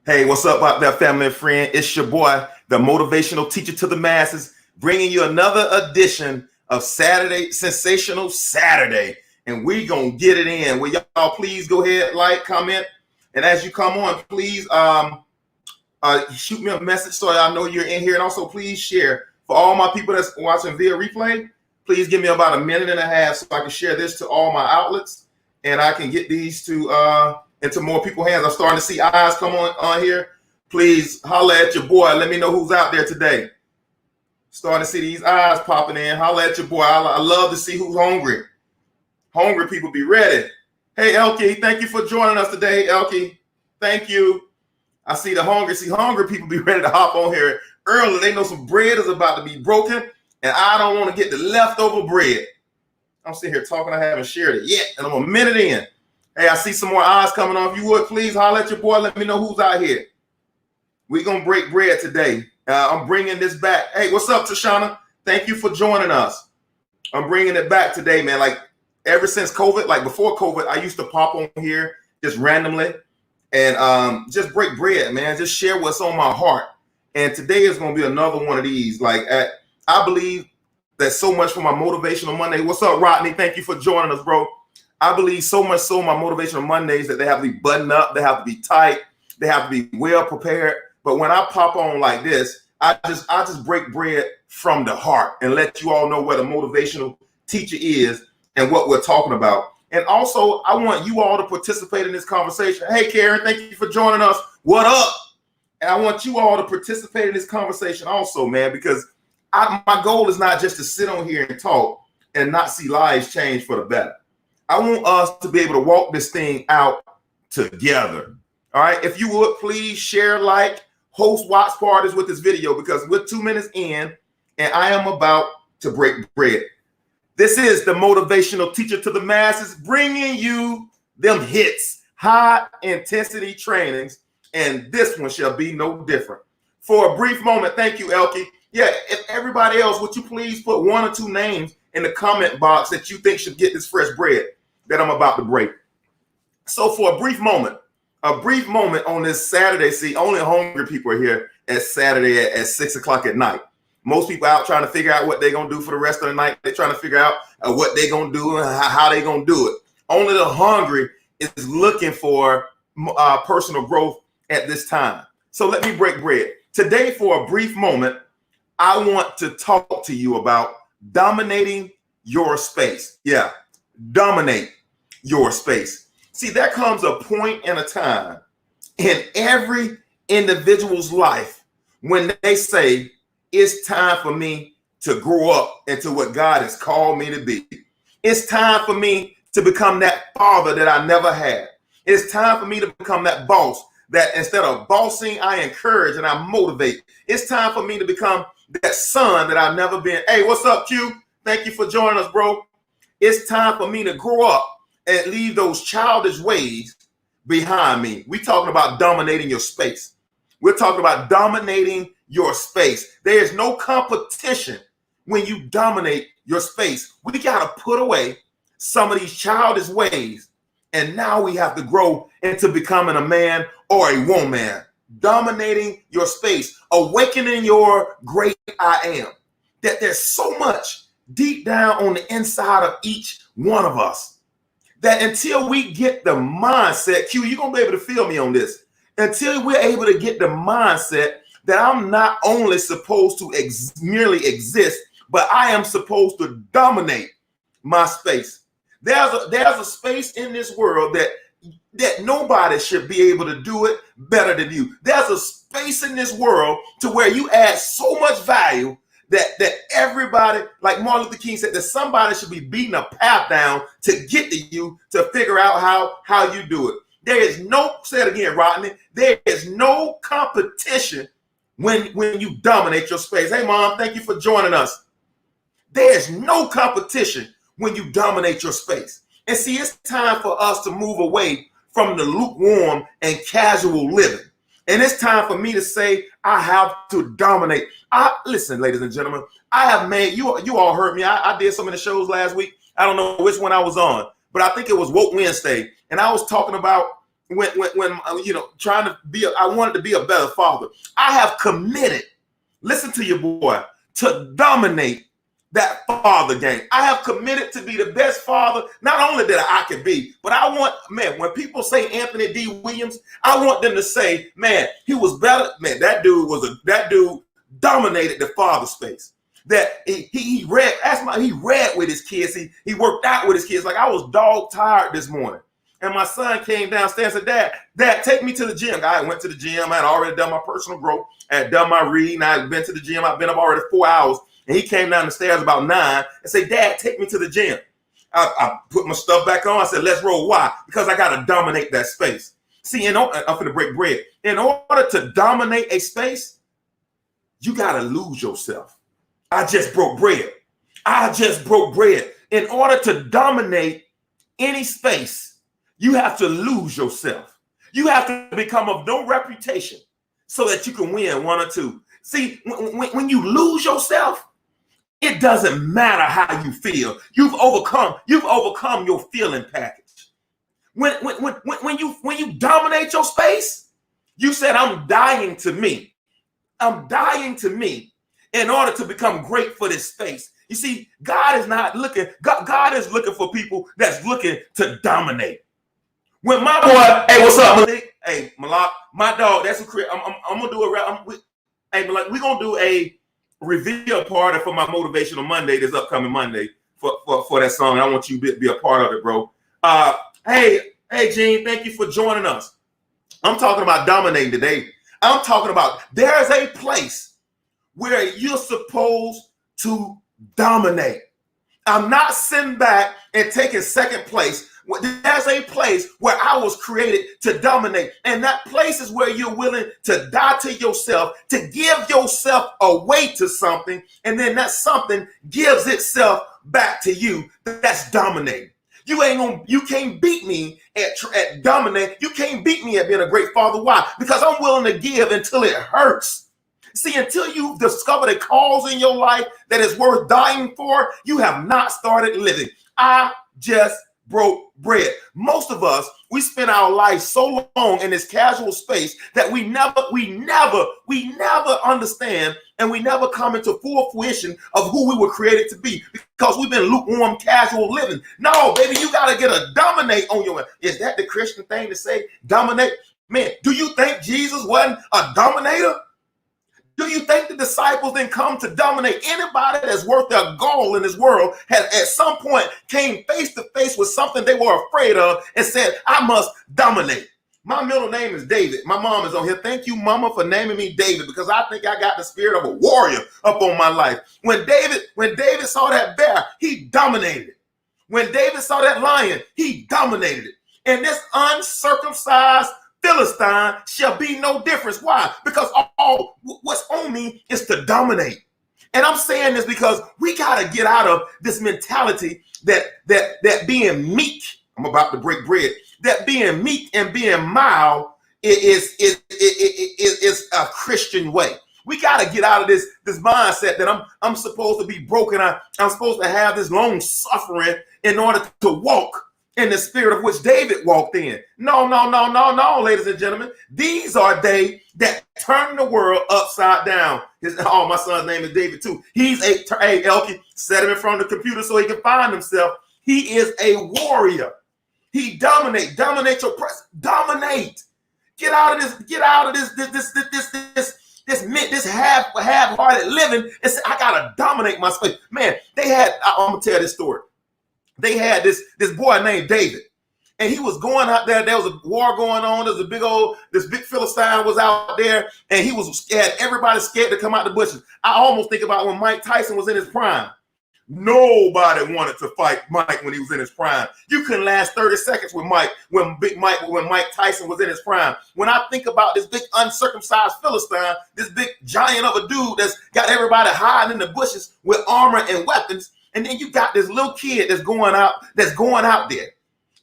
Hey, what's up out there, family and friend? It's your boy, the motivational teacher to the masses, bringing you another edition of Saturday, Sensational Saturday. And we gonna get it in. Will y'all please go ahead, like, comment, and as you come on, please shoot me a message so I know you're in here, and also please share. For all my people that's watching via replay, please give me about 1.5 minutes so I can share this to all my outlets, and I can get these to into more people's hands. I'm starting to see eyes come on here. Please holler at your boy. Let me know who's out there today. Starting to see these eyes popping in. Holler at your boy. I love to see who's hungry. Hungry people, be ready. Hey, Elkie, thank you for joining us today, Elkie. Thank you. I see the hungry. See, hungry people be ready to hop on here early. They know some bread is about to be broken, and I don't want to get the leftover bread. I'm sitting here talking. I haven't shared it yet, and I'm a minute in. Hey, I see some more eyes coming on. If you would, please holler at your boy. Let me know who's out here. We're going to break bread today. I'm bringing this back. Hey, what's up, Tashana? Thank you for joining us. I'm bringing it back today, man. Like, ever since COVID, like before COVID, I used to pop on here just randomly and just break bread, man. Just share what's on my heart. And today is going to be another one of these. Like, I believe that so much for my Motivational Monday. What's up, Rodney? Thank you for joining us, bro. I believe so much so my Motivational Mondays that they have to be buttoned up, they have to be tight, they have to be well prepared. But when I pop on like this, I just break bread from the heart and let you all know what a motivational teacher is and what we're talking about. And also, I want you all to participate in this conversation. Hey, Karen, thank you for joining us. What up? And I want you all to participate in this conversation also, man, because my goal is not just to sit on here and talk and not see lives change for the better. I want us to be able to walk this thing out together. All right. If you would please share, like, host watch parties with this video, because we're 2 minutes in and I am about to break bread. This is the motivational teacher to the masses, bringing you them hits, high intensity trainings. And this one shall be no different. For a brief moment, thank you, Elkie. Yeah, if everybody else, would you please put 1 or 2 names in the comment box that you think should get this fresh bread that I'm about to break. So for a brief moment on this Saturday, see, only hungry people are here at Saturday at 6 o'clock at night. Most people out trying to figure out what they're going to do for the rest of the night. They're trying to figure out what they're going to do and how they're going to do it. Only the hungry is looking for personal growth at this time. So let me break bread. Today, for a brief moment, I want to talk to you about dominating your space. Yeah, dominate your space. See, there comes a point in a time in every individual's life when they say, it's time for me to grow up into what God has called me to be. It's time for me to become that father that I never had. It's time for me to become that boss that instead of bossing, I encourage and I motivate. It's time for me to become that son that I've never been. Hey, what's up, Q? Thank you for joining us, bro. It's time for me to grow up and leave those childish ways behind me. We're talking about dominating your space. We're talking about dominating your space. There is no competition when you dominate your space. We got to put away some of these childish ways. And now we have to grow into becoming a man or a woman. Dominating your space, awakening your great I am. That there's so much deep down on the inside of each one of us that until we get the mindset, Q, you're going to be able to feel me on this. Until we're able to get the mindset that I'm not only supposed to merely exist, but I am supposed to dominate my space. There's a space in this world that nobody should be able to do it better than you. There's a space in this world to where you add so much value that everybody, like Martin Luther King said, that somebody should be beating a path down to get to you to figure out how you do it. There is no, say it again, Rodney, there is no competition when you dominate your space. Hey, Mom, thank you for joining us. There is no competition when you dominate your space. And see, it's time for us to move away from the lukewarm and casual living. And it's time for me to say, I have to dominate. Listen, ladies and gentlemen, I have made, you all heard me. I did some of the shows last week. I don't know which one I was on, but I think it was Woke Wednesday. And I was talking about trying to be, I wanted to be a better father. I have committed, listen to your boy, to dominate that father game. I have committed to be the best father, not only that I can be, but I want, man, when people say Anthony D. Williams, I want them to say, man, he was better. Man, that dude dominated the father space. That he read with his kids. He worked out with his kids. Like, I was dog tired this morning. And my son came downstairs and said, Dad, take me to the gym. I went to the gym. I had already done my personal growth. I had done my reading. I had been to the gym. I've been up already 4 hours. And he came down the stairs about 9 and said, Dad, take me to the gym. I put my stuff back on. I said, let's roll. Why? Because I got to dominate that space. See, I'm going to break bread. In order to dominate a space, you got to lose yourself. I just broke bread. In order to dominate any space, you have to lose yourself. You have to become of no reputation so that you can win 1 or 2. See, when you lose yourself, it doesn't matter how you feel. You've overcome your feeling package. When you dominate your space, you said, I'm dying to me. I'm dying to me in order to become great for this space. You see, God is not looking. God is looking for people that's looking to dominate. When my boy, hey, what's up, Malik? Hey, Malak, my dog, that's a crib. I'm gonna do a. Hey, Malak, we're gonna do a reveal party for my Motivational Monday, this upcoming Monday, for that song. I want you to be a part of it, bro. Hey, Gene, thank you for joining us. I'm talking about dominating today. I'm talking about there's a place where you're supposed to dominate. I'm not sitting back and taking second place. There's a place where I was created to dominate. And that place is where you're willing to die to yourself, to give yourself away to something. And then that something gives itself back to you. That's dominating. You can't beat me at dominate. You can't beat me at being a great father. Why? Because I'm willing to give until it hurts. See, until you've discovered a cause in your life that is worth dying for, you have not started living. I just broke bread. Most of us, we spend our life so long in this casual space that we never understand, and we never come into full fruition of who we were created to be, because we've been lukewarm, casual living. No, baby, you got to get a dominate on your. Is that the Christian thing to say? Dominate? Man, do you think Jesus wasn't a dominator? Do you think the disciples didn't come to dominate? Anybody that's worth their gall in this world has at some point came face to face with something they were afraid of and said, I must dominate. My middle name is David. My mom is on here. Thank you, Mama, for naming me David, because I think I got the spirit of a warrior up on my life. When David saw that bear, he dominated it. When David saw that lion, he dominated it. And this uncircumcised Philistine shall be no difference. Why? Because all what's on me is to dominate. And I'm saying this because we got to get out of this mentality that being meek, I'm about to break bread, that being meek and being mild is a Christian way. We got to get out of this mindset that I'm supposed to be broken. I'm supposed to have this long suffering in order to walk in the spirit of which David walked in. No, ladies and gentlemen. These are they that turn the world upside down. My son's name is David too. He's Elkie, set him in front of the computer so he can find himself. He is a warrior. He dominate your press. Dominate. Get out of this half-hearted living and say, I gotta dominate my space. Man, I'm gonna tell this story. They had this boy named David, and he was going out there. There was a war going on. There was this big Philistine was out there, and he was scared. Everybody scared to come out the bushes. I almost think about when Mike Tyson was in his prime. Nobody wanted to fight Mike when he was in his prime. You couldn't last 30 seconds with Mike when Mike Tyson was in his prime. When I think about this big uncircumcised Philistine, this big giant of a dude that's got everybody hiding in the bushes with armor and weapons, and then you got this little kid that's going out there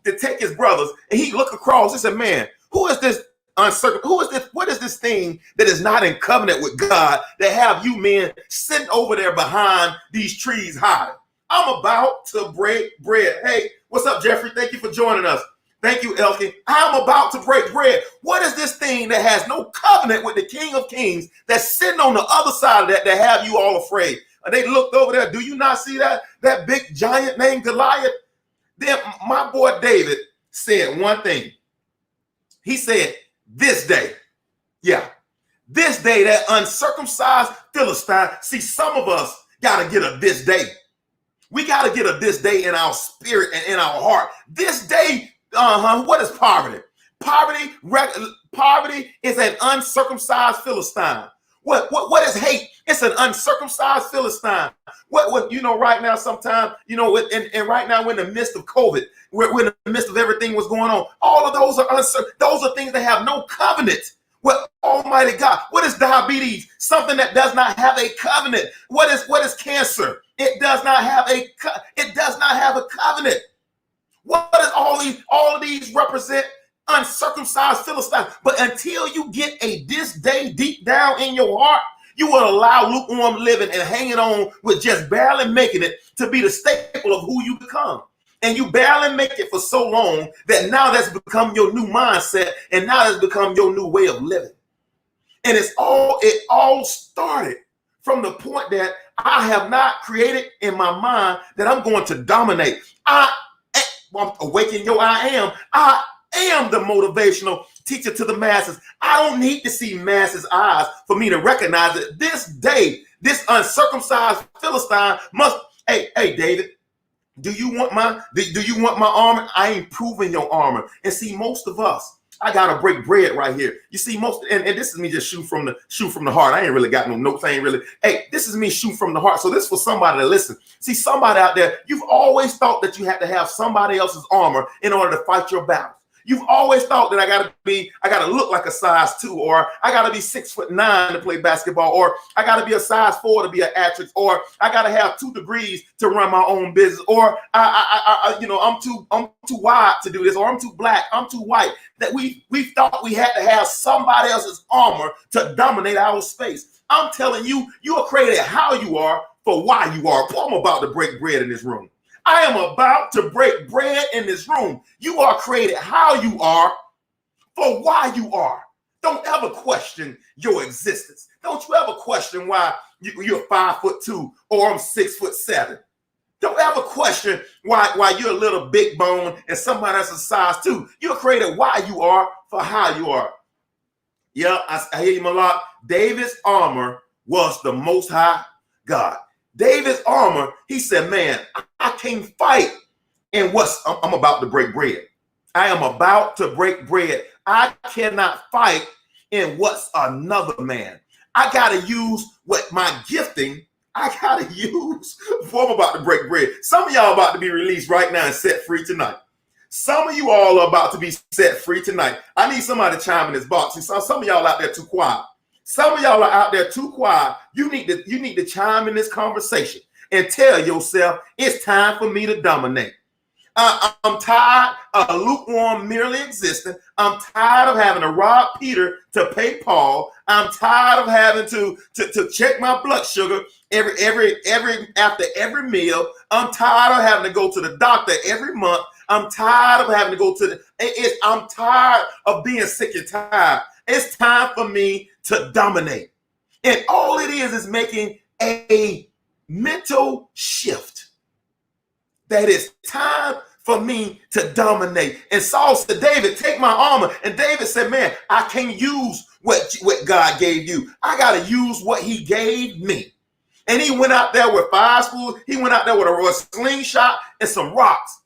to take his brothers, and he look across and said, man, who is this uncircumcised? Who is this? What is this thing that is not in covenant with God that have you men sitting over there behind these trees hiding? I'm about to break bread. Hey, what's up, Jeffrey? Thank you for joining us. Thank you, Elkin. I'm about to break bread. What is this thing that has no covenant with the King of Kings that's sitting on the other side of that have you all afraid? And they looked over there. Do you not see that big giant named Goliath? Then my boy David said one thing. He said, this day, this day, that uncircumcised Philistine. See, some of us got to get a this day. We got to get a this day in our spirit and in our heart. This day, what is poverty? Poverty is an uncircumcised Philistine. What is hate? It's an uncircumcised Philistine. What right now, sometimes, and right now we're in the midst of COVID. We're in the midst of everything what's going on. All of those are things that have no covenant with Almighty God. What is diabetes? Something that does not have a covenant. What is cancer? It does not have a covenant. What does all of these represent? Uncircumcised Philistines. But until you get a this day deep down in your heart, you will allow lukewarm living and hanging on with just barely making it to be the staple of who you become. And you barely make it for so long that now that's become your new mindset, and now that's become your new way of living. And it all started from the point that I have not created in my mind that I'm going to dominate. Awaken your I am the motivational teacher to the masses. I don't need to see masses' eyes for me to recognize that this day, this uncircumcised Philistine must. Hey, David, do you want my armor? I ain't proving your armor. And see, most of us, I gotta break bread right here. You see, and this is me just shoot from the heart. I ain't really got no notes. I ain't really. Hey, this is me shoot from the heart. So this is for somebody to listen. See, somebody out there, you've always thought that you had to have somebody else's armor in order to fight your battles. You've always thought that I gotta look like a size 2, or I gotta be 6'9" to play basketball, or I gotta be a size 4 to be an actress, or I gotta have 2 degrees to run my own business, or I'm too wide to do this, or I'm too black, I'm too white. That we thought we had to have somebody else's armor to dominate our space. I'm telling you, you are created how you are for why you are. Boy, I'm about to break bread in this room. I am about to break bread in this room. You are created how you are for why you are. Don't ever question your existence. Don't you ever question why you're 5'2" or I'm 6'7". Don't ever question why you're a little big bone and somebody else is size 2. You're created why you are for how you are. Yeah, I hear him a lot. David's armor was the Most High God. David's armor, he said, man, I can't fight in I'm about to break bread. I am about to break bread. I cannot fight in what's another man. I got to use what my gifting I got to use before I'm about to break bread. Some of y'all about to be released right now and set free tonight. Some of you all are about to be set free tonight. I need somebody to chime in this box. See, some of y'all out there too quiet. Some of y'all are out there too quiet. You need to chime in this conversation and tell yourself it's time for me to dominate. I'm tired of lukewarm merely existing. I'm tired of having to rob Peter to pay Paul. I'm tired of having to check my blood sugar after every meal. I'm tired of having to go to the doctor every month. I'm tired of having to go to I'm tired of being sick and tired. It's time for me to dominate. And all it is making a mental shift. That it's time for me to dominate. And Saul said, David, take my armor. And David said, man, I can't use what God gave you. I got to use what he gave me. And he went out there with 5 spoons. He went out there with a slingshot and some rocks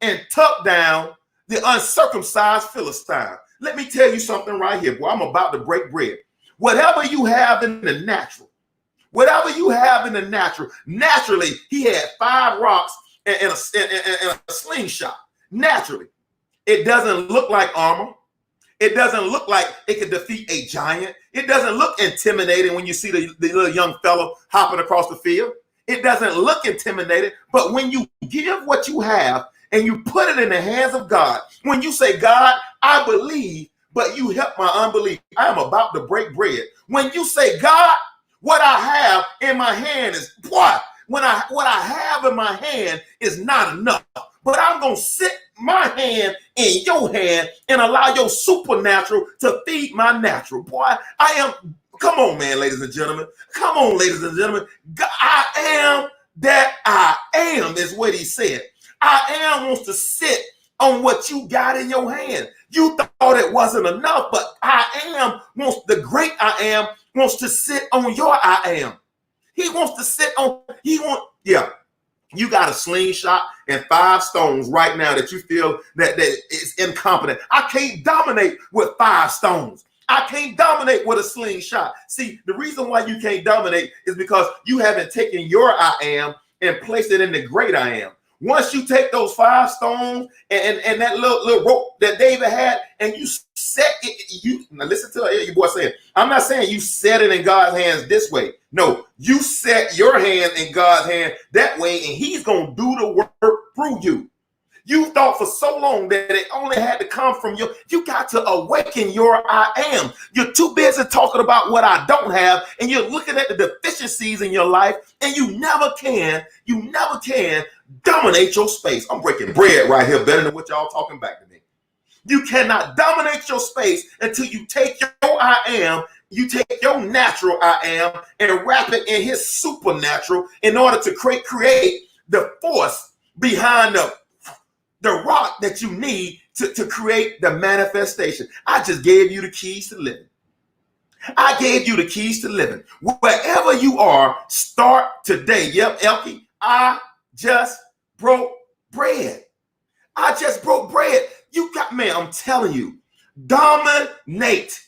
and took down the uncircumcised Philistine. Let me tell you something right here, boy. I'm about to break bread. Whatever you have in the natural, naturally, he had 5 rocks and a slingshot. Naturally, it doesn't look like armor. It doesn't look like it could defeat a giant. It doesn't look intimidating when you see the little young fellow hopping across the field. It doesn't look intimidating, but when you give what you have and you put it in the hands of God, when you say, God, I believe, but you help my unbelief, I am about to break bread. When you say, God, what I have in my hand is what? What I have in my hand is not enough, but I'm going to sit my hand in your hand and allow your supernatural to feed my natural. Boy, I am, come on, man, ladies and gentlemen. Come on, ladies and gentlemen. I am that I am is what he said. I am wants to sit on what you got in your hand. You thought it wasn't enough, but I am wants, the great I am wants to sit on your I am. He wants to sit on, yeah. You got a slingshot and 5 stones right now that you feel that is incompetent. I can't dominate with 5 stones. I can't dominate with a slingshot. See, the reason why you can't dominate is because you haven't taken your I am and placed it in the great I am. Once you take those 5 stones and that little rope that David had, and you set it, you now listen to your boy saying, I'm not saying you set it in God's hands this way. No, you set your hand in God's hand that way, and he's going to do the work through you. You thought for so long that it only had to come from you got to awaken your I am. You're too busy talking about what I don't have, and you're looking at the deficiencies in your life, and you never can dominate your space. I'm breaking bread right here better than what y'all talking back to me. You cannot dominate your space until you take your I am, you take your natural I am and wrap it in his supernatural in order to create the force behind the rock that you need to create the manifestation. I just gave you the keys to living. I gave you the keys to living. Wherever you are, start today. Yep, Elkie, I just broke bread. I just broke bread. You got, man, I'm telling you, dominate.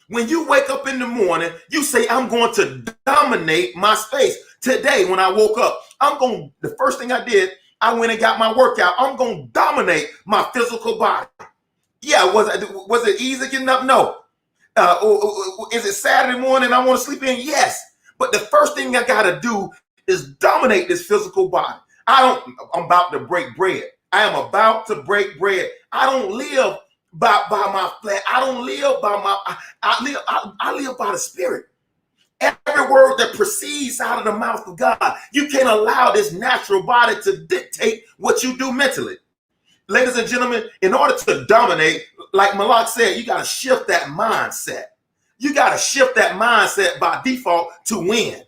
When you wake up in the morning, you say, I'm going to dominate my space. Today, when I woke up, the first thing I did, I went and got my workout. I'm going to dominate my physical body. Yeah, was it easy getting up? No. Is it Saturday morning I want to sleep in? Yes. But the first thing I got to do is dominate this physical body. I'm about to break bread. I am about to break bread. I don't live by my flesh. I don't live by I live by the Spirit. Every word that proceeds out of the mouth of God, you can't allow this natural body to dictate what you do mentally. Ladies and gentlemen, in order to dominate, like Malak said, you got to shift that mindset. You got to shift that mindset by default to win.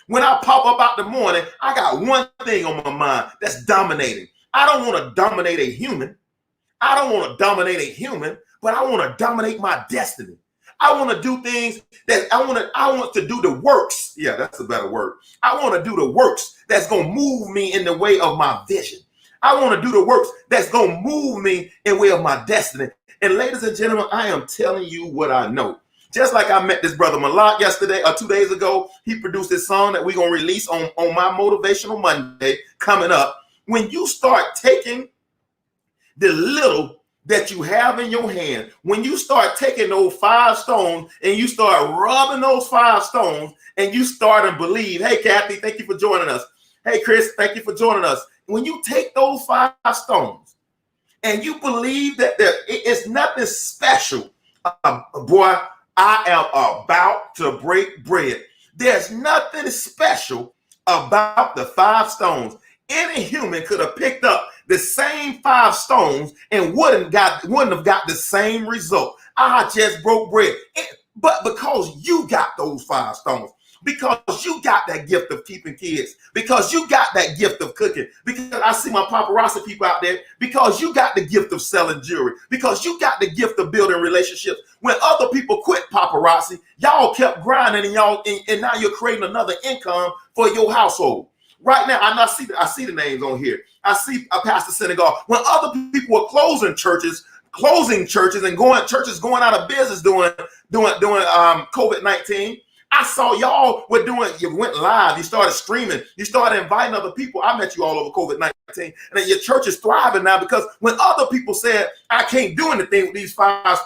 When I pop up out the morning, I got one thing on my mind, that's dominating. I don't want to dominate a human. I don't want to dominate a human, but I want to dominate my destiny. I want to do things that I want to do the works. Yeah, that's a better word. I want to do the works that's going to move me in the way of my vision. I want to do the works that's going to move me in the way of my destiny. And ladies and gentlemen, I am telling you what I know. Just like I met this brother Malak yesterday or 2 days ago, he produced this song that we're going to release on my Motivational Monday coming up. When you start taking the little that you have in your hand, when you start taking those 5 stones and you start rubbing those 5 stones and you start to believe, hey, Kathy, thank you for joining us. Hey, Chris, thank you for joining us. When you take those 5 stones and you believe that it's nothing special, boy, I am about to break bread. There's nothing special about the 5 stones. Any human could have picked up the same 5 stones and wouldn't have got the same result. I just broke bread. But because you got those 5 stones, because you got that gift of keeping kids, because you got that gift of cooking, because I see my paparazzi people out there, because you got the gift of selling jewelry, because you got the gift of building relationships. When other people quit paparazzi, y'all kept grinding and now you're creating another income for your household. Right now, I see the names on here. I see a pastor Senegal. When other people were closing churches and going out of business doing COVID-19, I saw y'all were doing. You went live. You started streaming. You started inviting other people. I met you all over COVID-19, and your church is thriving now because when other people said, "I can't do anything with these five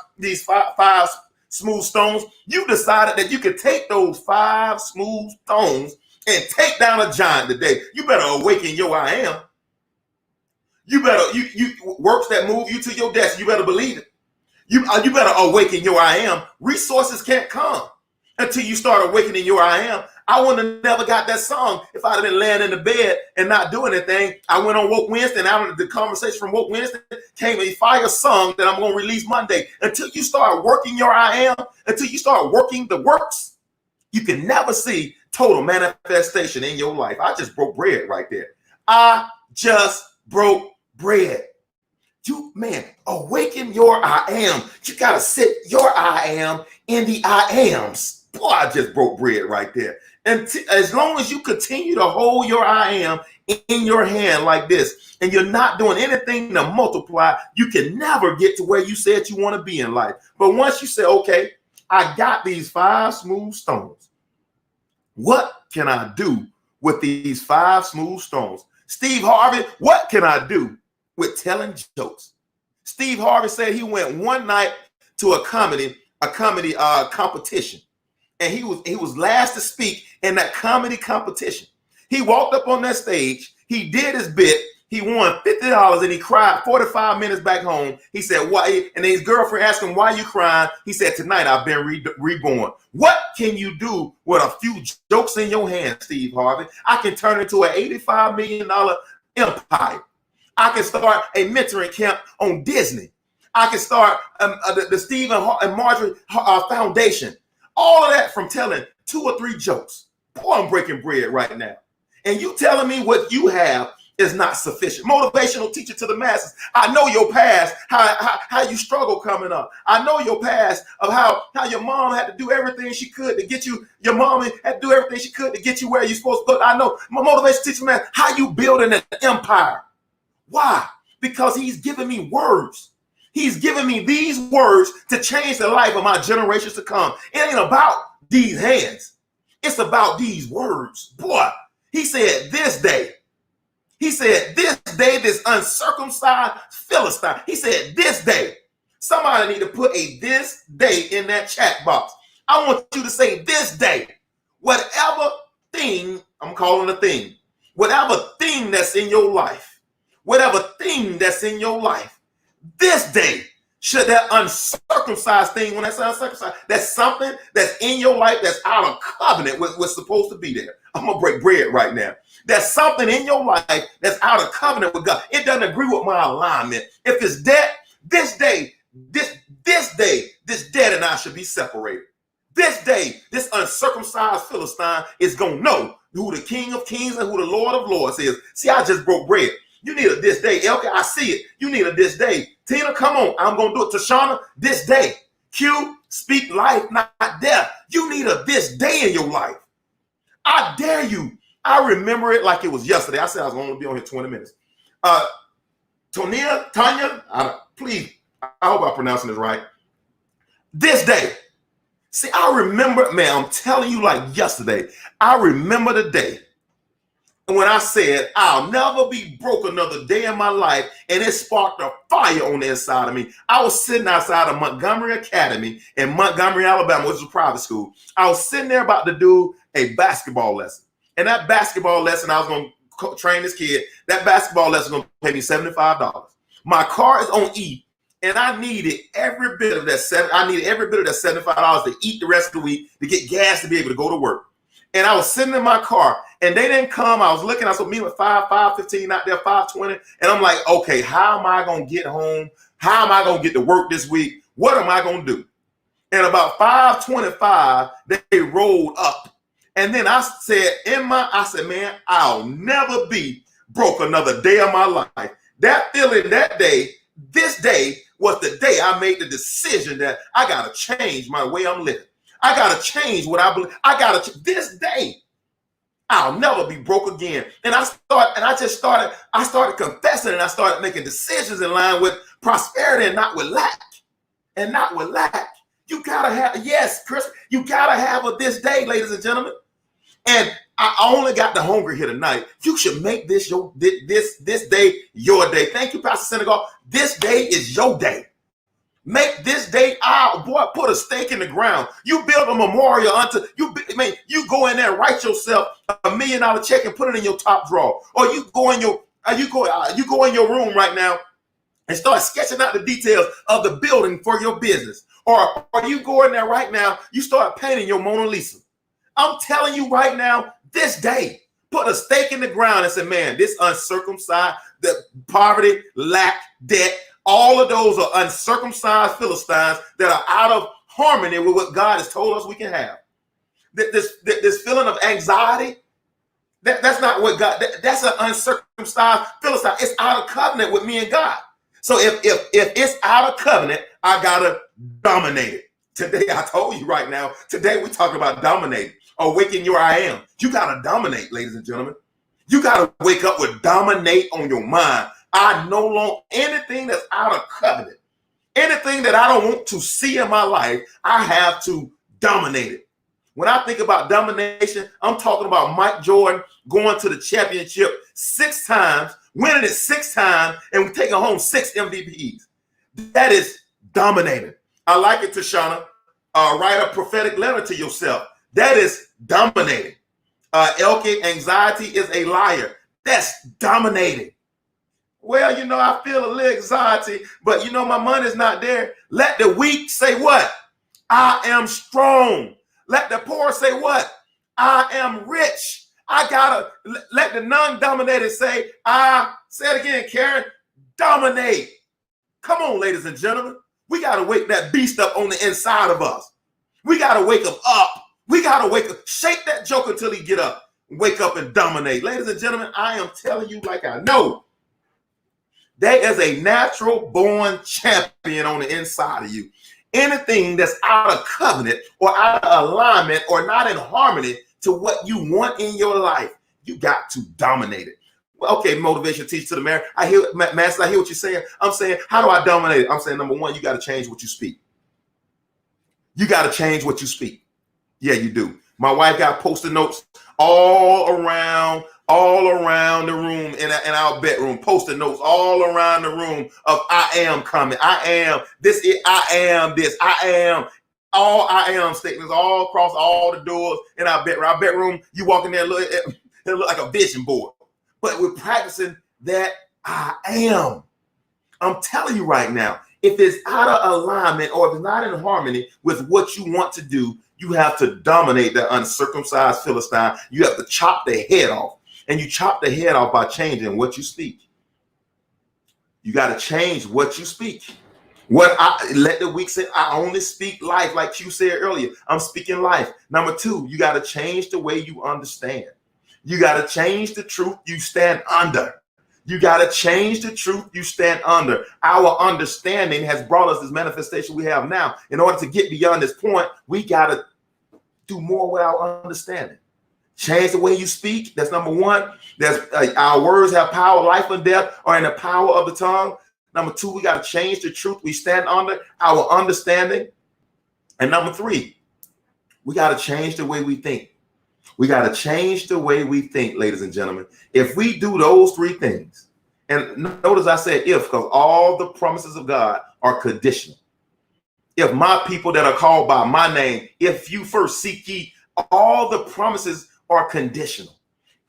smooth stones," you decided that you could take those 5 smooth stones and take down a giant today. You better awaken your I am. You better you works that move you to your destiny. You better believe it. You better awaken your I am. Resources can't come. until you start awakening your I am. I wouldn't have never got that song if I'd have been laying in the bed and not doing anything. I went on Woke Wednesday, and out of the conversation from Woke Wednesday came a fire song that I'm going to release Monday. Until you start working your I am, until you start working the works, you can never see total manifestation in your life. I just broke bread right there. I just broke bread. You, man, awaken your I am. You got to sit your I am in the I ams. Boy, I just broke bread right there. And as long as you continue to hold your I am in your hand like this, and you're not doing anything to multiply, you can never get to where you said you want to be in life. But once you say, okay, I got these 5 smooth stones. What can I do with these 5 smooth stones? Steve Harvey, what can I do with telling jokes? Steve Harvey said he went one night to a comedy competition, and he was last to speak in that comedy competition. He walked up on that stage, he did his bit, he won $50, and he cried 45 minutes back home. He said, why? And his girlfriend asked him, why are you crying? He said, tonight I've been reborn. What can you do with a few jokes in your hand, Steve Harvey? I can turn into an $85 million empire. I can start a mentoring camp on Disney. I can start the Steve and Marjorie Foundation. All of that from telling 2 or 3 jokes. Boy, I'm breaking bread right now. And you telling me what you have is not sufficient. Motivational teacher to the masses. I know your past, how you struggle coming up. I know your past of how your mom had to do everything she could to get you. Your mom had to do everything she could to get you where you're supposed to go. I know my motivational teacher, man, how you building an empire. Why? Because he's giving me words. He's giving me these words to change the life of my generations to come. It ain't about these hands. It's about these words. Boy, he said this day. He said this day, this uncircumcised Philistine. He said this day. Somebody need to put a this day in that chat box. I want you to say this day. Whatever thing, I'm calling a thing. Whatever thing that's in your life. Whatever thing that's in your life, this day, should that uncircumcised thing, when that's uncircumcised, that's something that's in your life that's out of covenant with what's supposed to be there. I'm going to break bread right now. There's something in your life that's out of covenant with God. It doesn't agree with my alignment. If it's dead, this day, this dead and I should be separated. This day, this uncircumcised Philistine is going to know who the King of Kings and who the Lord of Lords is. See, I just broke bread. You need a this day. Elke, I see it. You need a this day. Tina, come on. I'm going to do it. Tashana, this day. Q, speak life, not death. You need a this day in your life. I dare you. I remember it like it was yesterday. I said I was going to be on here 20 minutes. Tanya, please, I hope I'm pronouncing this right. This day. See, I remember, man, I'm telling you like yesterday. I remember the day when I said, I'll never be broke another day in my life, and it sparked a fire on the inside of me. I was sitting outside of Montgomery Academy in Montgomery, Alabama, which was a private school. I was sitting there about to do a basketball lesson. And that basketball lesson, I was going to train this kid. That basketball lesson was going to pay me $75. My car is on E, and I needed every bit of that $75 to eat the rest of the week, to get gas to be able to go to work. And I was sitting in my car, and they didn't come. I was looking, I saw me with 5:15 out there, 5:20. And I'm like, okay, how am I going to get home? How am I going to get to work this week? What am I going to do? And about 5:25, they rolled up. And then I said, man, I'll never be broke another day of my life. That feeling that day, this day was the day I made the decision that I got to change my way I'm living. I got to change what I believe. This day, I'll never be broke again. And I started confessing, and I started making decisions in line with prosperity and not with lack. You got to have, yes, Chris, you got to have a this day, ladies and gentlemen. And I only got the hunger here tonight. You should make this this day your day. Thank you, Pastor Senegal. This day is your day. Make this day out, boy. Put a stake in the ground. You build a memorial unto you. Man, you go in there and write yourself $1 million check and put it in your top drawer, or you go in your room right now and start sketching out the details of the building for your business, Or you go in there right now, you start painting your Mona Lisa. I'm telling you right now, this day, put a stake in the ground and say, man, this uncircumcised, the poverty, lack, debt, all of those are uncircumcised Philistines that are out of harmony with what God has told us we can have. This feeling of anxiety, that's not what God, that's an uncircumcised Philistine. It's out of covenant with me and God. So if it's out of covenant, I gotta dominate it. Today, I told you right now, today we're talking about dominating. Awaken your I am. You gotta dominate, ladies and gentlemen. You gotta wake up with dominate on your mind. I no longer, anything that's out of covenant, anything that I don't want to see in my life, I have to dominate it. When I think about domination, I'm talking about Mike Jordan going to the championship 6 times, winning it 6 times, and taking home 6 MVPs. That is dominating. I like it, Tashana. Write a prophetic letter to yourself. That is dominating. Elke, anxiety is a liar. That's dominating. Well, you know, I feel a little anxiety, but you know, my money's not there. Let the weak say what? I am strong. Let the poor say what? I am rich. I gotta let the non-dominated say, say it again, Karen, dominate. Come on, ladies and gentlemen. We gotta wake that beast up on the inside of us. We gotta wake him up. We gotta wake up, shake that joker until he get up, wake up and dominate. Ladies and gentlemen, I am telling you like I know. There is a natural born champion on the inside of you. Anything that's out of covenant or out of alignment or not in harmony to what you want in your life, you got to dominate it. Well, okay, motivation teach to the man. I hear, Master, I hear what you're saying. I'm saying, how do I dominate it? I'm saying, number one, you got to change what you speak. You got to change what you speak. Yeah, you do. My wife got Post-it notes all around the room in our bedroom, Post-it notes all around the room of I am coming. I am this. I am this. I am. All I am statements all across all the doors in our bedroom. Our bedroom, you walk in there, it look like a vision board. But we're practicing that I am. I'm telling you right now, if it's out of alignment or if it's not in harmony with what you want to do, you have to dominate that uncircumcised Philistine. You have to chop their head off. And you chop the head off by changing what you speak. You got to change what you speak. Let the weak say, I only speak life, like you said earlier. I'm speaking life. Number 2, you got to change the way you understand. You got to change the truth you stand under. You got to change the truth you stand under. Our understanding has brought us this manifestation we have now. In order to get beyond this point, we got to do more with our understanding. Change the way you speak. That's number 1. That's our words have power, life and death are in the power of the tongue. Number 2, we got to change the truth we stand under, our understanding. And number 3, we got to change the way we think. We got to change the way we think, ladies and gentlemen. If we do those 3 things, and notice I said if, because all the promises of God are conditional. If my people that are called by my name, if you first seek ye, all the promises are conditional.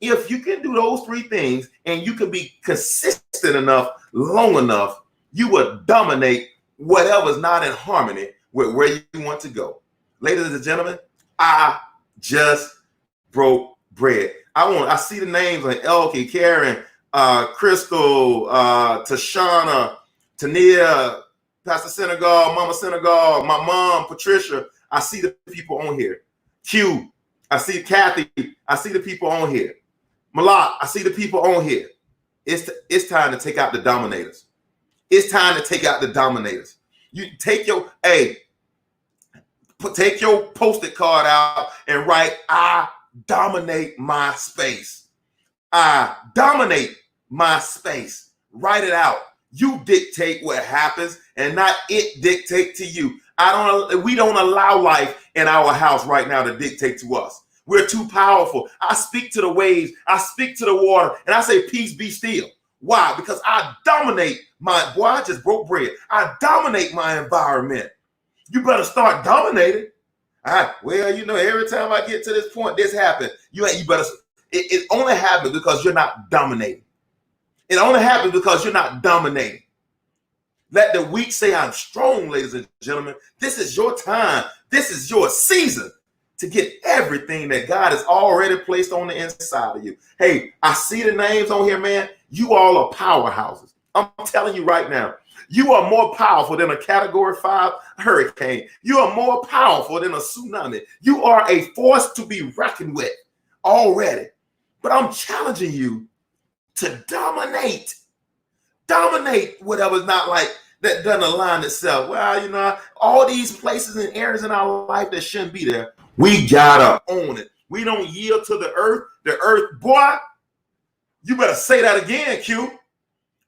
If you can do those 3 things and you can be consistent enough, long enough, you will dominate whatever's not in harmony with where you want to go. Ladies and gentlemen, I just broke bread. I see the names like Elke, Karen, Crystal, Tashana, Tania, Pastor Senegal, Mama Senegal, my mom, Patricia. I see the people on here. Q, I see Kathy. I see the people on here. Malak, I see the people on here. It's time to take out the dominators. It's time to take out the dominators. You take your take your Post-it card out and write, I dominate my space. I dominate my space. Write it out. You dictate what happens and not it dictate to you. We don't allow life in our house right now to dictate to us. We're too powerful. I speak to the waves. I speak to the water and I say, peace, be still. Why? Because I dominate I just broke bread. I dominate my environment. You better start dominating. Well, you know, every time I get to this point, this happens. You better, it only happens because you're not dominating. It only happens because you're not dominating. Let the weak say I'm strong, ladies and gentlemen. This is your time. This is your season to get everything that God has already placed on the inside of you. Hey, I see the names on here, man. You all are powerhouses. I'm telling you right now, you are more powerful than a Category 5 hurricane. You are more powerful than a tsunami. You are a force to be reckoned with already. But I'm challenging you to dominate. Dominate whatever's not like that doesn't align itself. Well, you know, all these places and areas in our life that shouldn't be there, we gotta own it. We don't yield to the earth. The earth, boy, you better say that again, Q.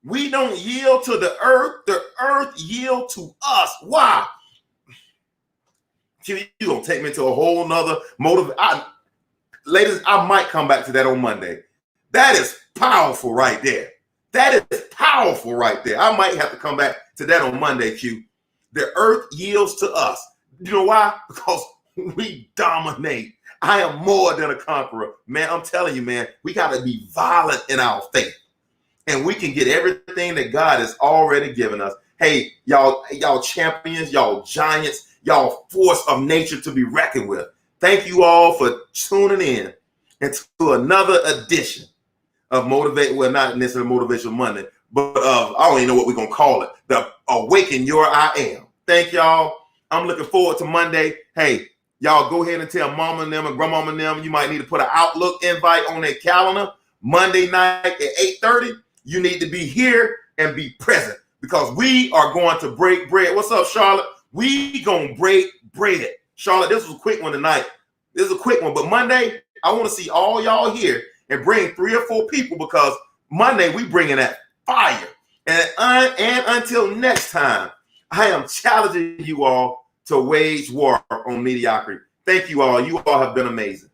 We don't yield to the earth yield to us. Why? Q, you gonna take me to a whole nother motive. Ladies, I might come back to that on Monday. That is powerful right there. That is powerful right there. I might have to come back to that on Monday, Q. The earth yields to us. You know why? Because we dominate. I am more than a conqueror. Man, I'm telling you, man, we got to be violent in our faith. And we can get everything that God has already given us. Hey, y'all champions, y'all giants, y'all force of nature to be reckoned with. Thank you all for tuning in into another edition of not necessarily Motivational Monday, but I don't even know what we're going to call it. The Awaken Your I Am. Thank y'all. I'm looking forward to Monday. Hey, y'all go ahead and tell mama and them and grandmama and them you might need to put an Outlook invite on their calendar. Monday night at 8:30. You need to be here and be present because we are going to break bread. What's up, Charlotte? We going to break bread. Charlotte, this was a quick one tonight. This is a quick one, but Monday, I want to see all y'all here and bring 3 or 4 people because Monday we bringing that fire. And until next time, I am challenging you all to wage war on mediocrity. Thank you all. You all have been amazing.